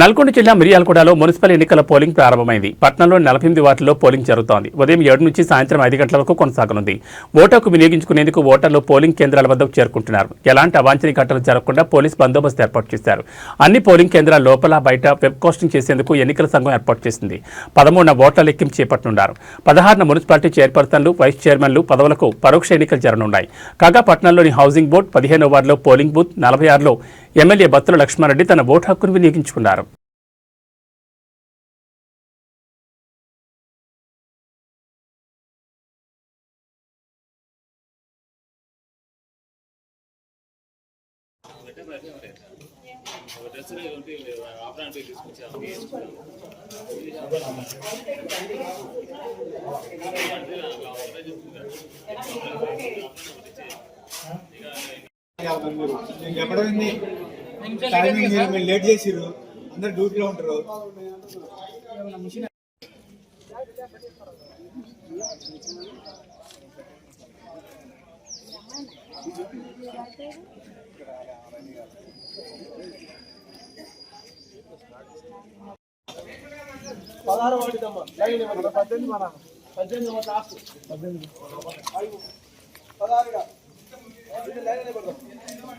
నల్గొండ జిల్లా మిర్యాలగూడలో మున్సిపల్ ఎన్నికల పోలింగ్ ప్రారంభమైంది. పట్టణంలోని 48 వార్డుల్లో పోలింగ్ జరుగుతోంది. ఉదయం 7 నుంచి సాయంత్రం 5 గంటల వరకు కొనసాగనుంది. ఓటుకు వినియోగించుకునేందుకు ఓటర్లు పోలింగ్ కేంద్రాల వద్దకు చేరుకుంటున్నారు. ఎలాంటి అవాంఛనీయ ఘటనలు జరగకుండా పోలీస్ బందోబస్తు ఏర్పాటు చేశారు. అన్ని పోలింగ్ కేంద్రాల లోపల బయట వెబ్ కాస్టింగ్ చేసేందుకు ఎన్నికల సంఘం ఏర్పాటు చేసింది. 13న ఓట్ల లెక్కింపు చేపట్టనున్నారు. 16న మున్సిపాలిటీ చైర్పర్సన్లు, వైస్ చైర్మన్లు పదవులకు పరోక్ష ఎన్నికలు జరగనున్నాయి. కాగా పట్టణంలోని హౌసింగ్ బోర్డు 15వ వార్డులో పోలింగ్ బూత్ 46లో ఎమ్మెల్యే బత్తుల లక్ష్మారెడ్డి తన ఓటు హక్కును వినియోగించుకున్నారు. లేట్ చేసిరు, అందరు డ్యూటీలో ఉంటారు.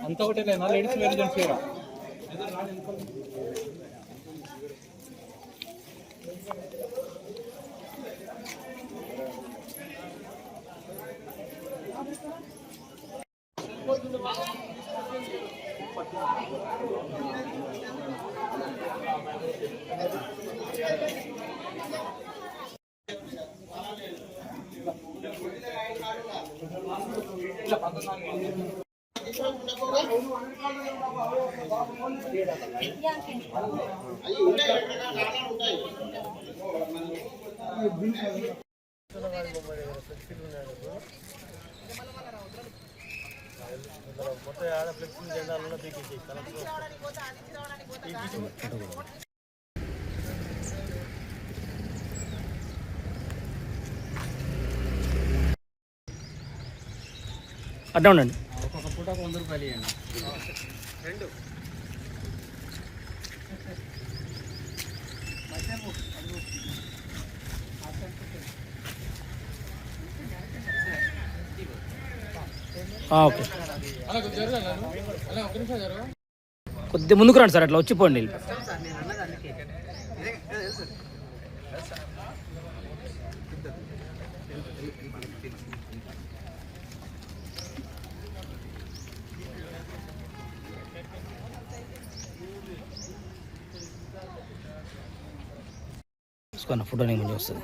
అంత ఒకటేనా లేడీస్ వేరే జెంట్స్ వేరా? అడ్డా ఉండండి. ఒక్కొక్క పూటకు 100 రూపాయలు ఇవ్వండి. రెండు ఓకే, కొద్దిగా ముందుకు రండి సార్, అట్లా వచ్చిపోండి. ఫోటో నేను వస్తుంది.